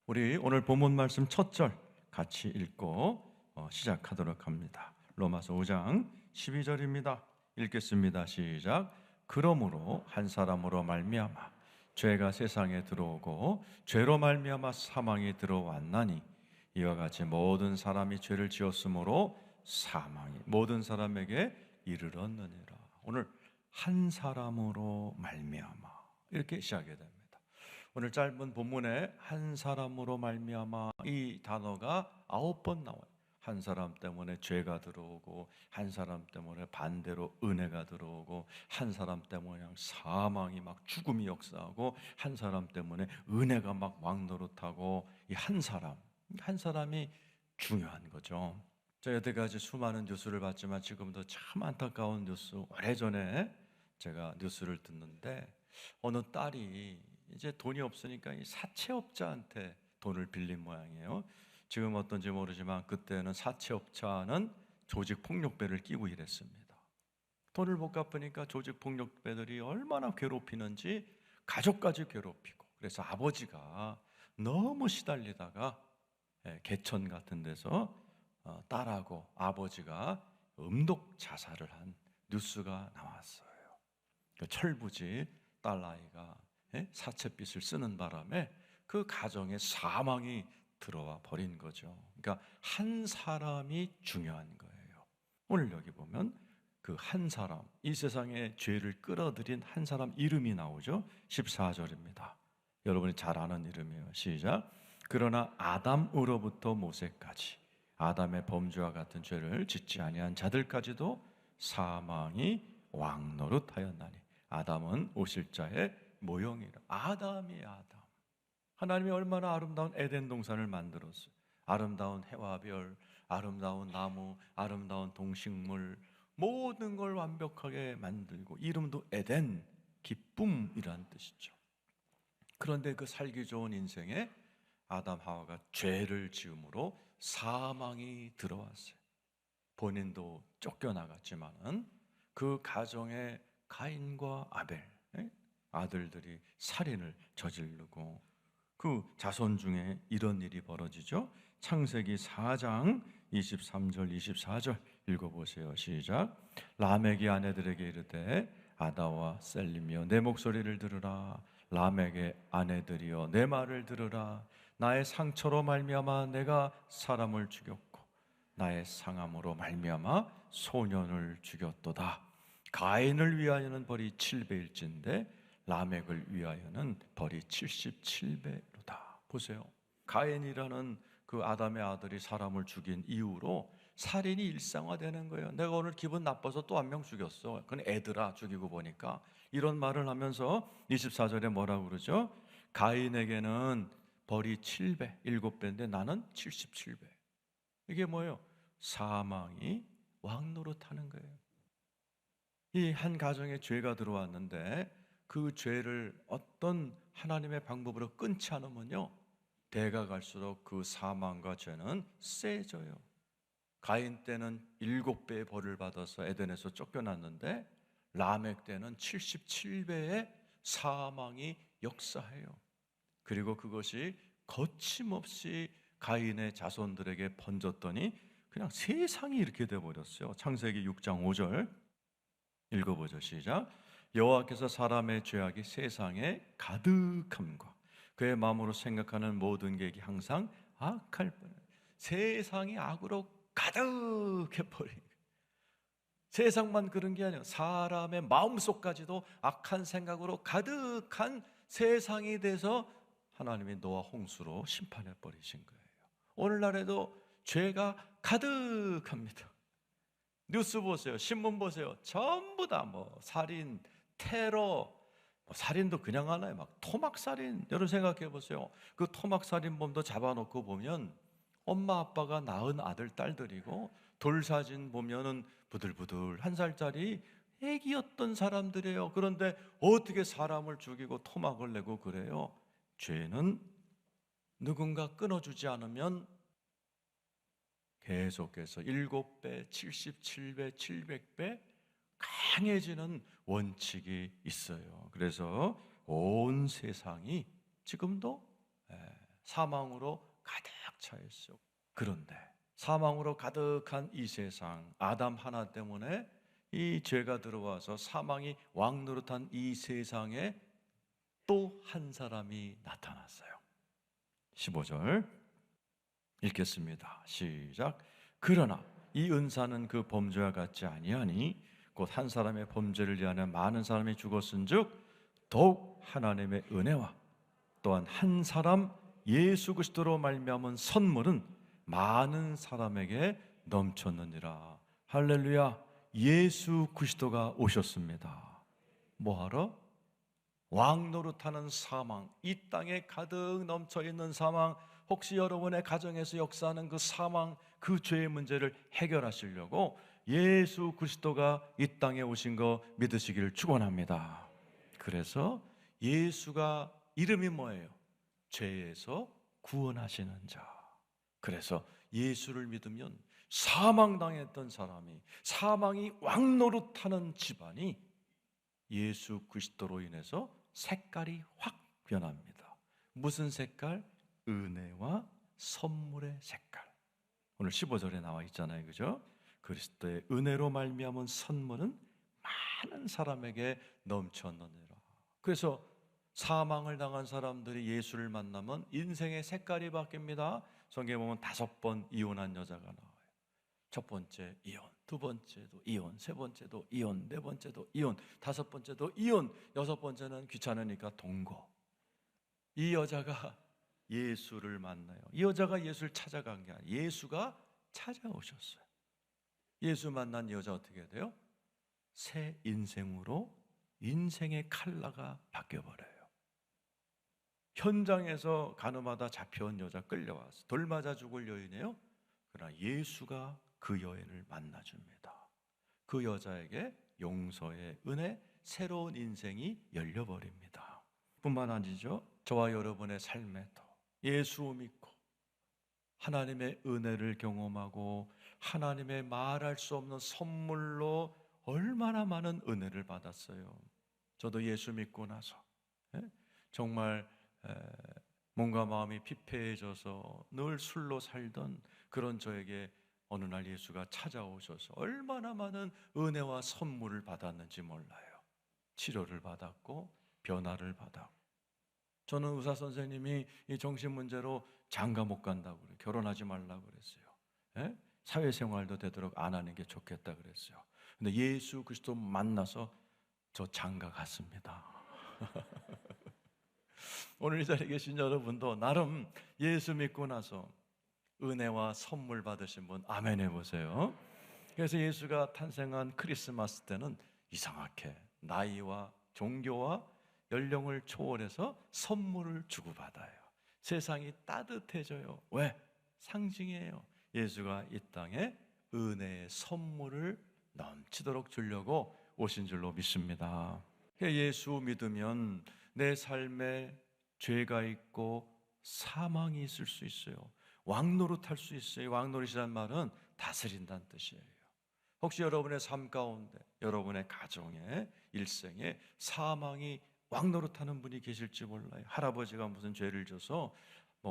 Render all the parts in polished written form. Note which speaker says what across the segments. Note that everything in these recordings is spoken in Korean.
Speaker 1: 우리 오늘 본문 말씀 첫 절 같이 읽고 시작하도록 합니다. 로마서 5장 12절입니다. 읽겠습니다. 시작. 그러므로 한 사람으로 말미암아 죄가 세상에 들어오고 죄로 말미암아 사망이 들어왔나니 이와 같이 모든 사람이 죄를 지었으므로 사망이 모든 사람에게 이르렀느니라. 오늘 한 사람으로 말미암아 이렇게 시작해야 됩니다. 오늘 짧은 본문에 한 사람으로 말미암아 이 단어가 9번 나와요. 한 사람 때문에 죄가 들어오고, 한 사람 때문에 반대로 은혜가 들어오고, 한 사람 때문에 사망이 막 죽음이 역사하고, 한 사람 때문에 은혜가 막 왕노릇하고, 이 한 사람이 중요한 거죠. 제가 여태까지 수많은 뉴스를 봤지만 지금도 참 안타까운 뉴스, 오래전에 제가 뉴스를 듣는데 어느 딸이 이제 돈이 없으니까 이 사채업자한테 돈을 빌린 모양이에요. 지금 어떤지 모르지만 그때는 사채업자는 조직폭력배를 끼고 일했습니다. 돈을 못 갚으니까 조직폭력배들이 얼마나 괴롭히는지 가족까지 괴롭히고, 그래서 아버지가 너무 시달리다가 개천 같은 데서 딸하고 아버지가 음독 자살을 한 뉴스가 나왔어요. 그 철부지 딸아이가 사채빚을 쓰는 바람에 그 가정에 사망이 들어와 버린 거죠. 그러니까 한 사람이 중요한 거예요. 오늘 여기 보면 그 한 사람, 이 세상에 죄를 끌어들인 한 사람 이름이 나오죠. 14절입니다. 여러분이 잘 아는 이름이에요. 시작. 그러나 아담으로부터 모세까지 아담의 범죄와 같은 죄를 짓지 아니한 자들까지도 사망이 왕노릇하였나니 아담은 오실 자의 모형이라. 아담이에요, 아담. 하나님이 얼마나 아름다운 에덴 동산을 만들었어요. 아름다운 해와 별, 아름다운 나무, 아름다운 동식물, 모든 걸 완벽하게 만들고, 이름도 에덴, 기쁨이란 뜻이죠. 그런데 그 살기 좋은 인생에 아담 하와가 죄를 지음으로 사망이 들어왔어요. 본인도 쫓겨나갔지만은 그 가정에 가인과 아벨 아들들이 살인을 저지르고, 그 자손 중에 이런 일이 벌어지죠. 창세기 4장 23절 24절 읽어보세요. 시작. 라멕이 아내들에게 이르되 아다와 셀리며 내 목소리를 들으라. 라멕의 아내들이여 내 말을 들으라. 나의 상처로 말미암아 내가 사람을 죽였고 나의 상함으로 말미암아 소년을 죽였도다. 가인을 위하여는 벌이 7배일진데 라멕을 위하여는 벌이 77배로다. 보세요. 가인이라는 그 아담의 아들이 사람을 죽인 이후로 살인이 일상화되는 거예요. 내가 오늘 기분 나빠서 또 한 명 죽였어. 그건 애들아 죽이고 보니까. 이런 말을 하면서 24절에 뭐라고 그러죠? 가인에게는 벌이 7배, 7배인데 나는 77배. 이게 뭐예요? 사망이 왕노릇하는 거예요. 이 한 가정에 죄가 들어왔는데 그 죄를 어떤 하나님의 방법으로 끊지 않으면요, 대가 갈수록 그 사망과 죄는 세져요. 가인 때는 7배의 벌을 받아서 에덴에서 쫓겨났는데 라멕 때는 77배의 사망이 역사해요. 그리고 그것이 거침없이 가인의 자손들에게 번졌더니 그냥 세상이 이렇게 돼버렸어요. 창세기 6장 5절 읽어보죠. 시작. 여호와께서 사람의 죄악이 세상에 가득함과 그의 마음으로 생각하는 모든 계획이 항상 악할 뿐. 세상이 악으로 가득해버린 거예요. 세상만 그런 게 아니에요. 사람의 마음속까지도 악한 생각으로 가득한 세상이 돼서 하나님이 노아 홍수로 심판해 버리신 거예요. 오늘날에도 죄가 가득합니다. 뉴스 보세요. 신문 보세요. 전부 다 살인, 테러, 살인도 그냥 하나요. 막 토막살인. 여러분 생각해 보세요. 그 토막살인범도 잡아놓고 보면 엄마 아빠가 낳은 아들 딸들이고, 돌사진 보면은 부들부들 1살짜리 애기였던 사람들이에요. 그런데 어떻게 사람을 죽이고 토막을 내고 그래요? 죄는 누군가 끊어주지 않으면 계속해서 7배, 77배, 700배 강해지는 원칙이 있어요. 그래서 온 세상이 지금도 사망으로 가득 차 있어요. 그런데 사망으로 가득한 이 세상, 아담 하나 때문에 이 죄가 들어와서 사망이 왕노릇한 이 세상에 또 한 사람이 나타났어요. 15절 읽겠습니다. 시작. 그러나 이 은사는 그 범죄와 같지 아니하니 곧 한 사람의 범죄를 위하여 많은 사람이 죽었은즉 더욱 하나님의 은혜와 또한 한 사람 예수 그리스도로 말미암은 선물은 많은 사람에게 넘쳤느니라. 할렐루야. 예수 그리스도가 오셨습니다. 뭐하러? 왕노릇하는 사망, 이 땅에 가득 넘쳐 있는 사망, 혹시 여러분의 가정에서 역사하는 그 사망, 그 죄의 문제를 해결하시려고 예수 그리스도가 이 땅에 오신 거 믿으시기를 축원합니다. 그래서 예수가 이름이 뭐예요? 죄에서 구원하시는 자. 그래서 예수를 믿으면 사망당했던 사람이, 사망이 왕노릇하는 집안이 예수 그리스도로 인해서 색깔이 확 변합니다. 무슨 색깔? 은혜와 선물의 색깔. 오늘 15절에 나와 있잖아요, 그죠? 그리스도의 은혜로 말미암은 선물은 많은 사람에게 넘쳤느니라. 그래서 사망을 당한 사람들이 예수를 만나면 인생의 색깔이 바뀝니다. 성경에 보면 5번 이혼한 여자가 나와요. 첫 번째 이혼, 두 번째도 이혼, 세 번째도 이혼, 네 번째도 이혼, 다섯 번째도 이혼, 여섯 번째는 귀찮으니까 동거. 이 여자가 예수를 만나요. 이 여자가 예수를 찾아간 게 아니에요. 예수가 찾아오셨어요. 예수 만난 여자 어떻게 돼요? 새 인생으로 인생의 컬러가 바뀌어버려요. 현장에서 가늠하다 잡혀온 여자 끌려와서 돌 맞아 죽을 여인이에요. 그러나 예수가 그 여인을 만나줍니다. 그 여자에게 용서의 은혜, 새로운 인생이 열려버립니다. 뿐만 아니죠, 저와 여러분의 삶에도 예수 믿고 하나님의 은혜를 경험하고 하나님의 말할 수 없는 선물로 얼마나 많은 은혜를 받았어요. 저도 예수 믿고 나서 정말 몸과 마음이 피폐해져서 늘 술로 살던 그런 저에게 어느 날 예수가 찾아오셔서 얼마나 많은 은혜와 선물을 받았는지 몰라요. 치료를 받았고 변화를 받았고. 저는 의사 선생님이 이 정신 문제로 장가 못 간다고 그래요. 결혼하지 말라고 그랬어요. 사회생활도 되도록 안 하는 게 좋겠다 그랬어요. 근데 예수 그리스도 만나서 저 장가 갔습니다. 오늘 이 자리에 계신 여러분도 나름 예수 믿고 나서 은혜와 선물 받으신 분 아멘 해보세요. 그래서 예수가 탄생한 크리스마스 때는 이상하게 나이와 종교와 연령을 초월해서 선물을 주고받아요. 세상이 따뜻해져요. 왜? 상징이에요. 예수가 이 땅에 은혜의 선물을 넘치도록 주려고 오신 줄로 믿습니다. 예수 믿으면 내 삶에 죄가 있고 사망이 있을 수 있어요. 왕노릇할 수 있어요. 왕노릇이란 말은 다스린다는 뜻이에요. 혹시 여러분의 삶 가운데, 여러분의 가정에, 일생에 사망이 왕노릇하는 분이 계실지 몰라요. 할아버지가 무슨 죄를 져서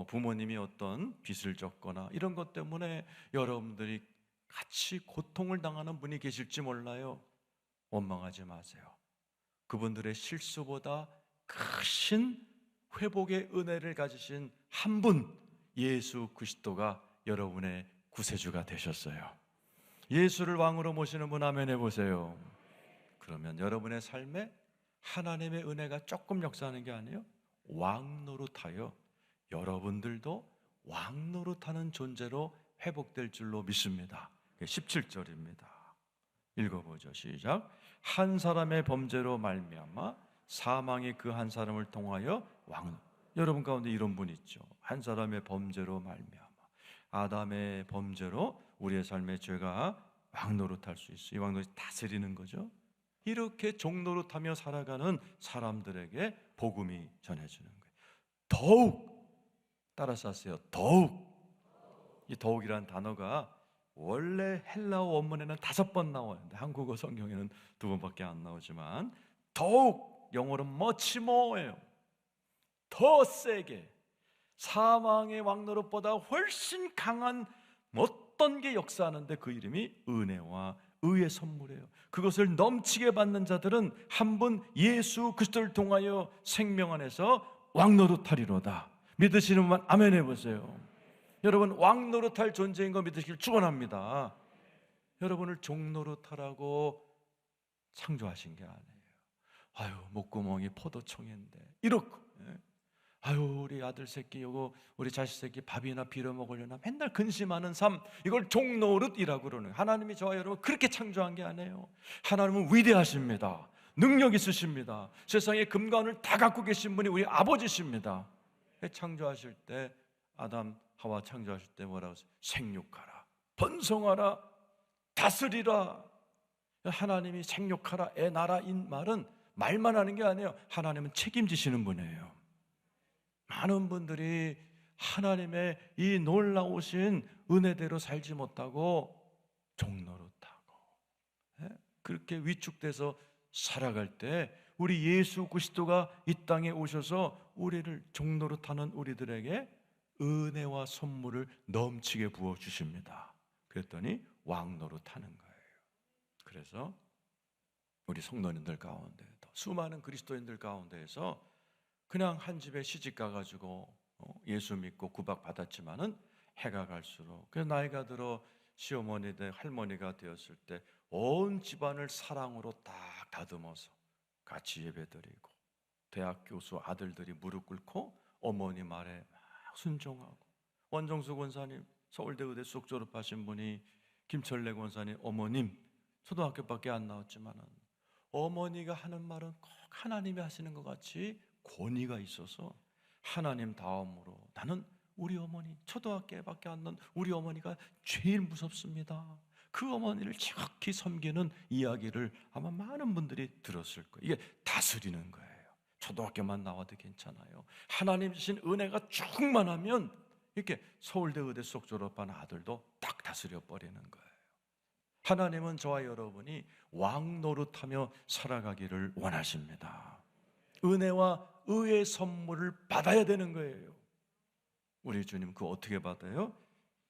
Speaker 1: 부모님이 어떤 빚을 졌거나 이런 것 때문에 여러분들이 같이 고통을 당하는 분이 계실지 몰라요. 원망하지 마세요. 그분들의 실수보다 크신 회복의 은혜를 가지신 한 분, 예수 그리스도가 여러분의 구세주가 되셨어요. 예수를 왕으로 모시는 분 아멘 해보세요. 그러면 여러분의 삶에 하나님의 은혜가 조금 역사하는 게 아니에요. 왕노릇하여 여러분들도 왕노릇하는 존재로 회복될 줄로 믿습니다. 17절입니다. 읽어보죠. 시작. 한 사람의 범죄로 말미암아 사망이 그 한 사람을 통하여 여러분 가운데 이런 분 있죠. 한 사람의 범죄로 말미암아 아담의 범죄로 우리의 삶의 죄가 왕노릇할 수 있어요. 이 왕노릇이 다스리는 거죠. 이렇게 종노릇하며 살아가는 사람들에게 복음이 전해지는 거예요. 더욱 따라서 하세요. 더욱. 이 더욱이라는 단어가 원래 헬라어 원문에는 5번 나오는데 한국어 성경에는 2번밖에 안 나오지만 더욱 영어로 much more예요. 더 세게, 사망의 왕노릇보다 훨씬 강한 어떤 게 역사하는데 그 이름이 은혜와 의의 선물이에요. 그것을 넘치게 받는 자들은 한 분 예수 그리스도를 통하여 생명 안에서 왕노릇하리로다. 믿으시는 분 아멘 해보세요. 여러분, 왕노릇할 존재인 거 믿으시길 축원합니다. 여러분을 종노릇하라고 창조하신 게 아니에요. 아유, 목구멍이 포도청인데 이렇고, 아유, 우리 아들 새끼 요거, 우리 자식 새끼 밥이나 빌어 먹으려나 맨날 근심하는 삶, 이걸 종노릇이라고 그러는. 하나님이 저와 여러분 그렇게 창조한 게 아니에요. 하나님은 위대하십니다. 능력 있으십니다. 세상에 금과 은을 다 갖고 계신 분이 우리 아버지십니다. 창조하실 때, 아담 하와 창조하실 때 뭐라고 했어요? 생육하라, 번성하라, 다스리라. 하나님이 생육하라, 애 낳아라인 말은 말만 하는 게 아니에요. 하나님은 책임지시는 분이에요. 많은 분들이 하나님의 이 놀라우신 은혜대로 살지 못하고 종노릇하고 그렇게 위축돼서 살아갈 때, 우리 예수 그리스도가 이 땅에 오셔서 우리를 종노릇하는 우리들에게 은혜와 선물을 넘치게 부어주십니다. 그랬더니 왕노릇하는 거예요. 그래서 우리 성도님들 가운데도, 수많은 그리스도인들 가운데에서 그냥 한 집에 시집 가가지고 예수 믿고 구박 받았지만은 해가 갈수록, 그래서 나이가 들어 시어머니들 할머니가 되었을 때 온 집안을 사랑으로 딱 다듬어서 같이 예배드리고, 대학 교수 아들들이 무릎 꿇고 어머니 말에 막 순종하고, 원정수 권사님 서울대 의대 쏙 졸업하신 분이, 김철래 권사님 어머님 초등학교밖에 안 나왔지만은 어머니가 하는 말은 꼭 하나님이 하시는 것 같이 권위가 있어서 하나님 다음으로 나는 우리 어머니, 초등학교밖에 안 나온 우리 어머니가 제일 무섭습니다. 그 어머니를 지극히 섬기는 이야기를 아마 많은 분들이 들었을 거예요. 이게 다스리는 거예요. 초등학교만 나와도 괜찮아요. 하나님 주신 은혜가 충만하면 이렇게 서울대 의대 쏙 졸업한 아들도 딱 다스려 버리는 거예요. 하나님은 저와 여러분이 왕노릇하며 살아가기를 원하십니다. 은혜와 의의 선물을 받아야 되는 거예요. 우리 주님 그거 어떻게 받아요?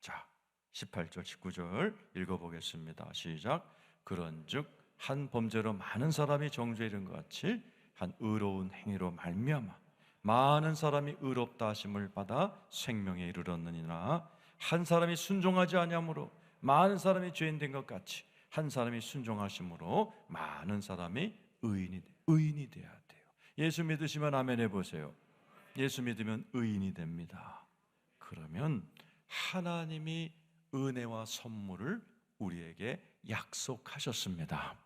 Speaker 1: 자, 18절 19절 읽어보겠습니다. 시작. 그런즉 한 범죄로 많은 사람이 정죄에 이른 것 같이 한 의로운 행위로 말미암아 많은 사람이 의롭다 하심을 받아 생명에 이르렀느니라. 한 사람이 순종하지 아니함으로 많은 사람이 죄인 된 것 같이 한 사람이 순종하심으로 많은 사람이 의인이 돼야 돼요. 예수 믿으시면 아멘 해보세요. 예수 믿으면 의인이 됩니다. 그러면 하나님이 은혜와 선물을 우리에게 약속하셨습니다.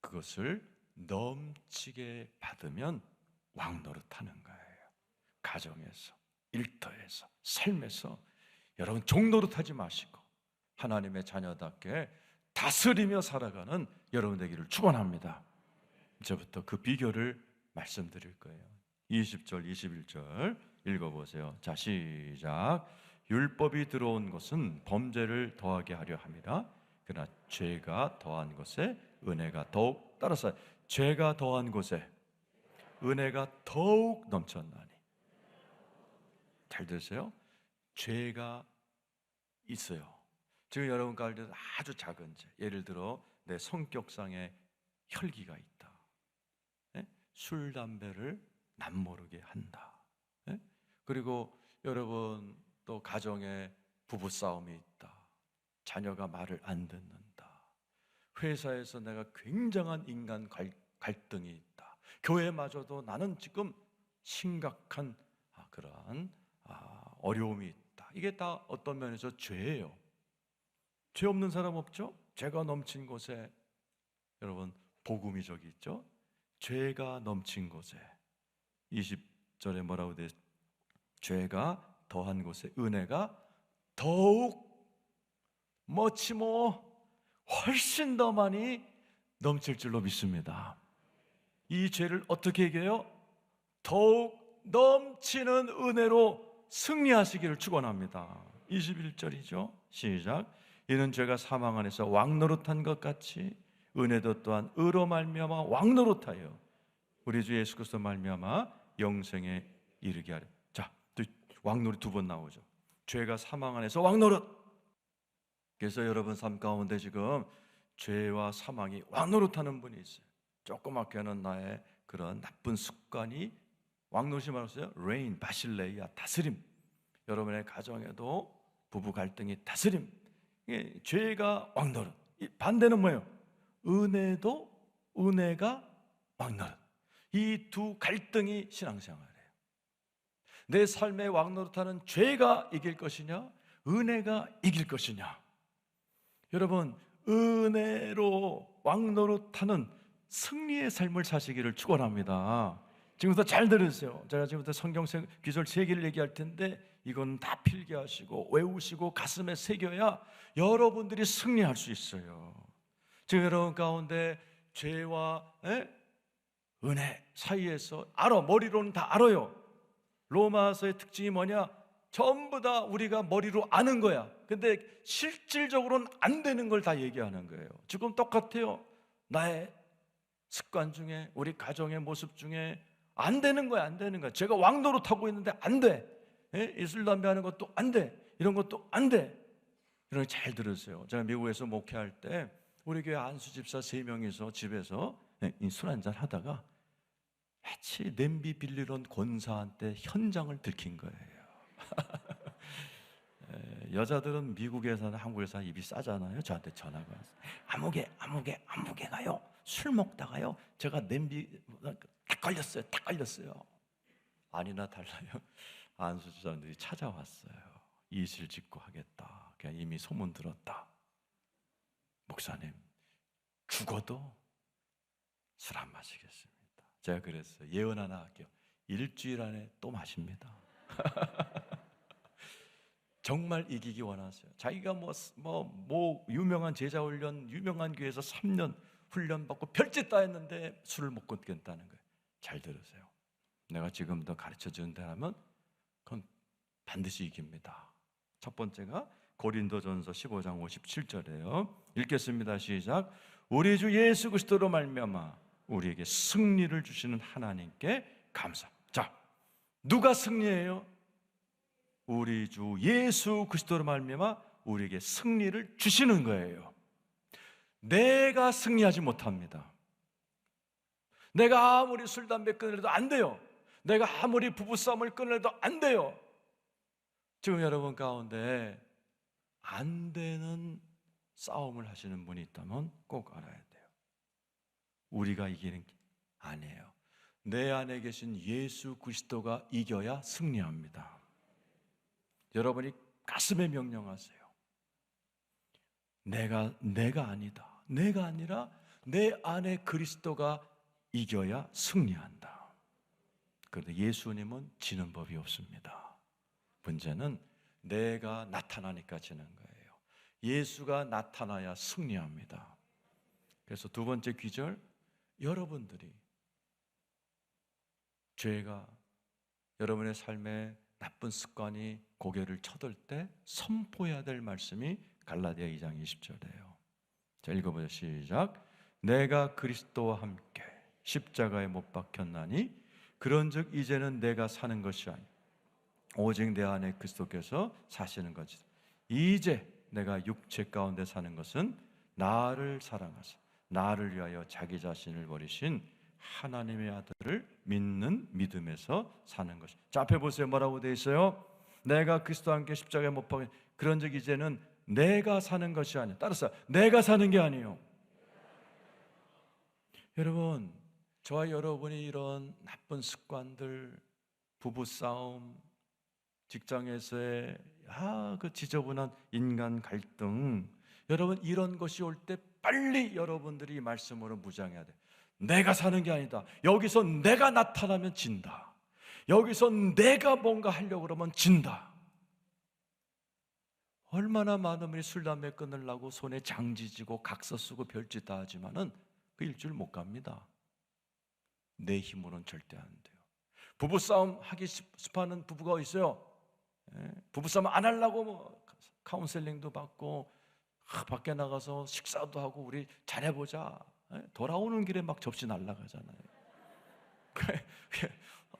Speaker 1: 그것을 넘치게 받으면 왕노릇하는 거예요. 가정에서, 일터에서, 삶에서 여러분 종노릇하지 마시고 하나님의 자녀답게 다스리며 살아가는 여러분 되기를 축원합니다. 이제부터 그 비결을 말씀드릴 거예요. 20절 21절 읽어보세요. 자, 시작. 율법이 들어온 것은 범죄를 더하게 하려 함이라. 그러나 죄가 더한 것에 은혜가 더욱 따라서, 죄가 더한 곳에 은혜가 더욱 넘쳤나니. 잘 들으세요. 죄가 있어요. 지금 여러분 가운데 아주 작은 죄, 예를 들어 내 성격상의 혈기가 있다, 술 담배를 남모르게 한다, 그리고 여러분 또 가정에 부부싸움이 있다, 자녀가 말을 안 듣는다, 회사에서 내가 굉장한 인간 갈등이 있다, 교회마저도 나는 지금 심각한 그러한 어려움이 있다. 이게 다 어떤 면에서 죄예요. 죄 없는 사람 없죠? 죄가 넘친 곳에, 여러분 복음이 저기 있죠? 죄가 넘친 곳에, 20절에 뭐라고 돼? 죄가 더한 곳에 은혜가 더욱 훨씬 더 많이 넘칠 줄로 믿습니다. 이 죄를 어떻게 이겨요? 더욱 넘치는 은혜로 승리하시기를 축원합니다. 21절이죠. 시작. 이는 죄가 사망 안에서 왕노릇한 것 같이 은혜도 또한 의로 말미암아 왕노릇하여 우리 주 예수 그리스도 말미암아 영생에 이르게 하려. 자, 왕노릇 두 번 나오죠. 죄가 사망 안에서 왕노릇. 그래서 여러분 삶 가운데 지금 죄와 사망이 왕노릇하는 분이 있어요. 조그맣게 하는 나의 그런 나쁜 습관이 왕노릇이 말했어요. 레인, 바실레이아, 다스림. 여러분의 가정에도 부부 갈등이 다스림. 죄가 왕노릇. 반대는 뭐예요? 은혜가 왕노릇. 이 두 갈등이 신앙생활이에요. 내 삶의 왕노릇하는 죄가 이길 것이냐, 은혜가 이길 것이냐. 여러분, 은혜로 왕노릇하는 승리의 삶을 사시기를 축원합니다. 지금부터 잘 들으세요. 제가 지금부터 성경 기절 3개를 얘기할 텐데 이건 다 필기하시고 외우시고 가슴에 새겨야 여러분들이 승리할 수 있어요. 지금 여러분 가운데 죄와 은혜 사이에서 머리로는 다 알아요. 로마서의 특징이 뭐냐? 전부 다 우리가 머리로 아는 거야. 근데 실질적으로는 안 되는 걸 다 얘기하는 거예요. 지금 똑같아요. 나의 습관 중에, 우리 가정의 모습 중에 안 되는 거야, 안 되는 거야. 제가 왕노릇하고 있는데 안 돼. 술 담배 하는 것도 안 돼. 이런 것도 안 돼. 이런 거 잘 들으세요. 제가 미국에서 목회할 때 우리 교회 안수 집사 3명이서 집에서 술 한잔 하다가 마치 냄비 빌리러 온 권사한테 현장을 들킨 거예요. 여자들은 미국에서는 한국에서 입이 싸잖아요. 저한테 전화가 왔어요. 아무개 가요. 술 먹다가요. 제가 냄비 딱 걸렸어요. 아니나 달라요. 안수집사님들이 찾아왔어요. 이실 짓고 하겠다. 그냥 이미 소문 들었다. 목사님, 죽어도 술 안 마시겠습니다. 제가 그랬어요. 예언 하나 할게요. 일주일 안에 또 마십니다. 정말 이기기 원하세요. 자기가 유명한 제자 훈련, 유명한 교회에서 3년 훈련 받고 별짓 다 했는데 술을 못 끊겠다는 거예요. 잘 들으세요. 내가 지금도 가르쳐 주는데 하면 그건 반드시 이깁니다. 첫 번째가 고린도전서 15장 57절이에요. 읽겠습니다. 시작. 우리 주 예수 그리스도로 말미암아 우리에게 승리를 주시는 하나님께 감사. 자, 누가 승리해요? 우리 주 예수 그리스도로 말미암아 우리에게 승리를 주시는 거예요. 내가 승리하지 못합니다. 내가 아무리 술 담배 끊으려도 안 돼요. 내가 아무리 부부싸움을 끊으려도 안 돼요. 지금 여러분 가운데 안 되는 싸움을 하시는 분이 있다면 꼭 알아야 돼요. 우리가 이기는 게 아니에요. 내 안에 계신 예수 그리스도가 이겨야 승리합니다. 여러분이 가슴에 명령하세요. 내가 아니다. 내가 아니라 내 안에 그리스도가 이겨야 승리한다. 그런데 예수님은 지는 법이 없습니다. 문제는 내가 나타나니까 지는 거예요. 예수가 나타나야 승리합니다. 그래서 두 번째 귀절, 여러분들이 죄가 여러분의 삶에 나쁜 습관이 고개를 쳐들 때 선포해야 될 말씀이 갈라디아 2장 20절이에요. 자, 읽어보죠. 시작. 내가 그리스도와 함께 십자가에 못 박혔나니 그런즉 이제는 내가 사는 것이 아니 오직 내 안에 그리스도께서 사시는 것이다. 이제 내가 육체 가운데 사는 것은 나를 사랑하사 나를 위하여 자기 자신을 버리신 하나님의 아들을 믿는 믿음에서 사는 것. 자, 앞에 보세요. 뭐라고 되어 있어요? 내가 그리스도와 함께 십자가에 못 박혀 그런즉 이제는 내가 사는 것이 아니야. 따라서 내가 사는 게 아니에요. 여러분, 저와 여러분이 이런 나쁜 습관들, 부부싸움, 직장에서의 그 지저분한 인간 갈등, 여러분 이런 것이 올 때 빨리 여러분들이 이 말씀으로 무장해야 돼. 내가 사는 게 아니다. 여기서 내가 나타나면 진다. 여기서 내가 뭔가 하려고 그러면 진다. 얼마나 많은 분이 술 담배 끊으려고 손에 장지 쥐고 각서 쓰고 별짓 다 하지만은 그 일주일 못 갑니다. 내 힘으로는 절대 안 돼요. 부부싸움 하기 습하는 부부가 있어요. 부부싸움 안 하려고 카운셀링도 받고 밖에 나가서 식사도 하고 우리 잘해보자. 돌아오는 길에 막 접시 날아가잖아요.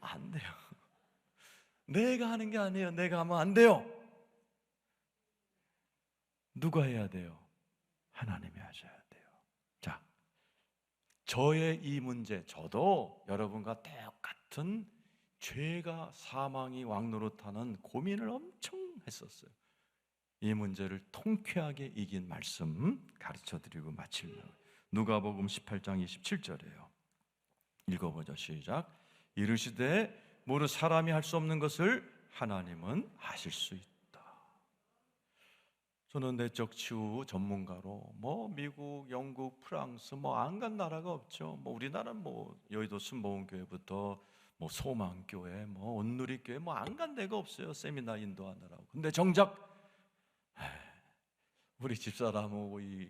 Speaker 1: 안 돼요. 내가 하는 게 아니에요. 내가 하면 안 돼요. 누가 해야 돼요? 하나님이 하셔야 돼요. 자, 저의 이 문제, 저도 여러분과 똑같은 죄가 사망이 왕노릇하는 고민을 엄청 했었어요. 이 문제를 통쾌하게 이긴 말씀 가르쳐드리고 마치려고. 누가복음 18장 27절이에요. 읽어보죠. 시작. 이르시되 무릇 사람이 할 수 없는 것을 하나님은 하실 수 있다. 저는 내적 치유 전문가로 미국, 영국, 프랑스 안 간 나라가 없죠. 우리나라는 여의도 순복음교회부터 소망교회, 온누리교회 안 간 데가 없어요. 세미나 인도하느라고. 근데 정작 우리 집사람하고 이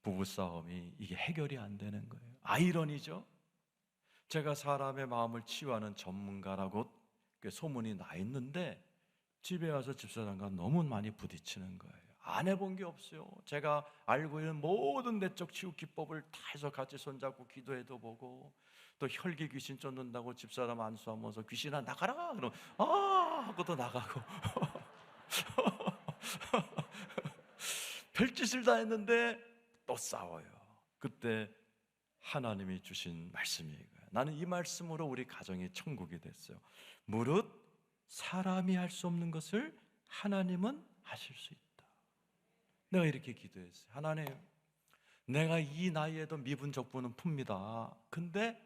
Speaker 1: 부부싸움이 이게 해결이 안 되는 거예요. 아이러니죠. 제가 사람의 마음을 치유하는 전문가라고 소문이 나 있는데 집에 와서 집사람과 너무 많이 부딪히는 거예요. 안 해본 게 없어요. 제가 알고 있는 모든 내적 치유 기법을 다 해서 같이 손잡고 기도해도 보고, 또 혈기 귀신 쫓는다고 집사람 안수하면서 귀신아 나가라 그럼 하고도 나가고 별짓을 다 했는데 또 싸워요. 그때 하나님이 주신 말씀이에요. 나는 이 말씀으로 우리 가정이 천국이 됐어요. 무릇 사람이 할 수 없는 것을 하나님은 하실 수 있다. 내가 이렇게 기도했어요. 하나님, 내가 이 나이에도 미분적분은 풉니다. 근데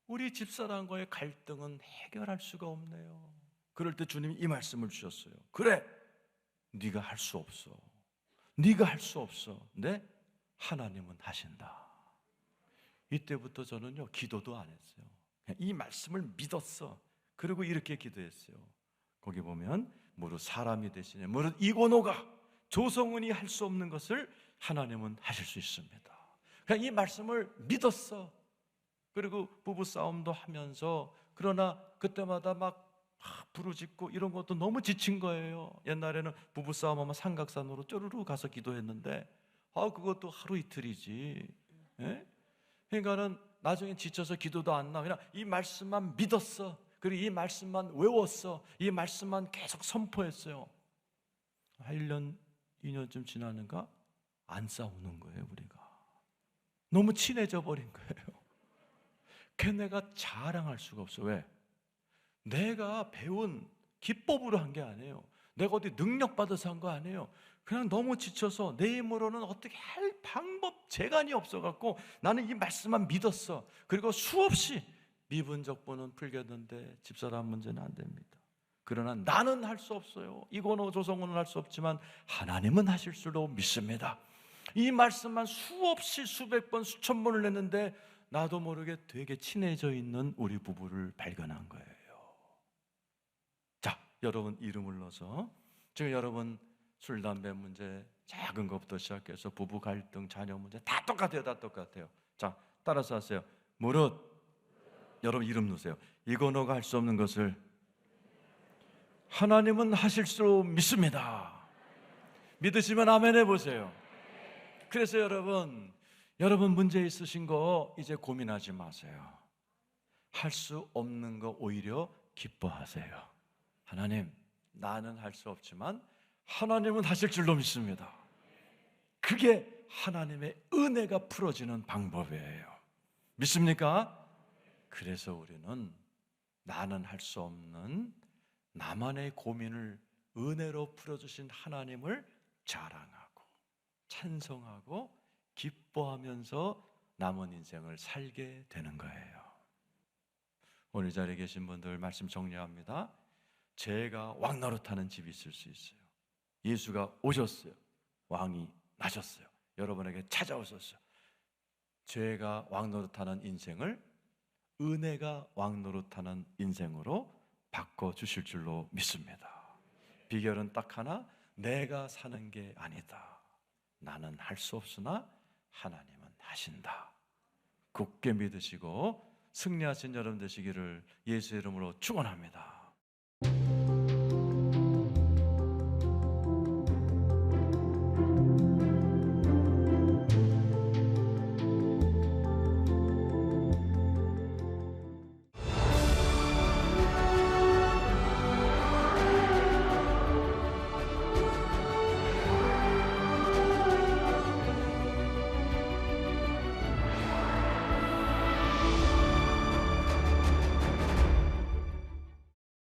Speaker 1: 우리 집사람과의 갈등은 해결할 수가 없네요. 그럴 때 주님이 이 말씀을 주셨어요. 그래, 네가 할 수 없어. 네가 할 수 없어. 근데 하나님은 하신다. 이때부터 저는요 기도도 안 했어요. 그냥 이 말씀을 믿었어. 그리고 이렇게 기도했어요. 거기 보면 무릇 사람이 되시네, 무릇 이고노가 조성은이 할 수 없는 것을 하나님은 하실 수 있습니다. 그냥 이 말씀을 믿었어. 그리고 부부싸움도 하면서, 그러나 그때마다 막 부르짖고 이런 것도 너무 지친 거예요. 옛날에는 부부싸움하면 삼각산으로 쪼르르 가서 기도했는데 그것도 하루 이틀이지. 예? 그러니까는 나중에 지쳐서 기도도 안 나. 그냥 이 말씀만 믿었어. 그리고 이 말씀만 외웠어. 이 말씀만 계속 선포했어요. 1년, 2년쯤 지나는가 안 싸우는 거예요. 우리가 너무 친해져 버린 거예요. 걔네가 자랑할 수가 없어. 왜? 내가 배운 기법으로 한 게 아니에요. 내가 어디 능력 받아서 한 거 아니에요. 그냥 너무 지쳐서 내 힘으로는 어떻게 할 방법, 재간이 없어갖고 나는 이 말씀만 믿었어. 그리고 수없이 미분적분은 풀겠는데 집사람 문제는 안 됩니다. 그러나 나는 할 수 없어요. 이고노 조성은은 할 수 없지만 하나님은 하실 줄로 믿습니다. 이 말씀만 수없이 수백 번, 수천 번을 했는데 나도 모르게 되게 친해져 있는 우리 부부를 발견한 거예요. 자, 여러분 이름을 넣어서 지금 여러분 술, 담배 문제, 작은 것부터 시작해서 부부 갈등, 자녀 문제 다 똑같아요. 다 똑같아요. 자, 따라서 하세요. 무릇, 여러분 이름 넣으세요. 이고노가 할 수 없는 것을 하나님은 하실 수 믿습니다. 믿으시면 아멘 해보세요. 그래서 여러분 문제 있으신 거 이제 고민하지 마세요. 할 수 없는 거 오히려 기뻐하세요. 하나님, 나는 할 수 없지만 하나님은 하실 줄로 믿습니다. 그게 하나님의 은혜가 풀어지는 방법이에요. 믿습니까? 그래서 우리는 나는 할 수 없는 나만의 고민을 은혜로 풀어주신 하나님을 자랑하고 찬송하고 기뻐하면서 남은 인생을 살게 되는 거예요. 오늘 자리에 계신 분들 말씀 정리합니다. 죄가 왕노릇하는 집이 있을 수 있어요. 예수가 오셨어요. 왕이 나셨어요. 여러분에게 찾아오셨어요. 죄가 왕노릇하는 인생을 은혜가 왕노릇하는 인생으로 바꿔주실 줄로 믿습니다. 비결은 딱 하나, 내가 사는 게 아니다. 나는 할 수 없으나 하나님은 하신다. 굳게 믿으시고 승리하신 여러분 되시기를 예수의 이름으로 축원합니다.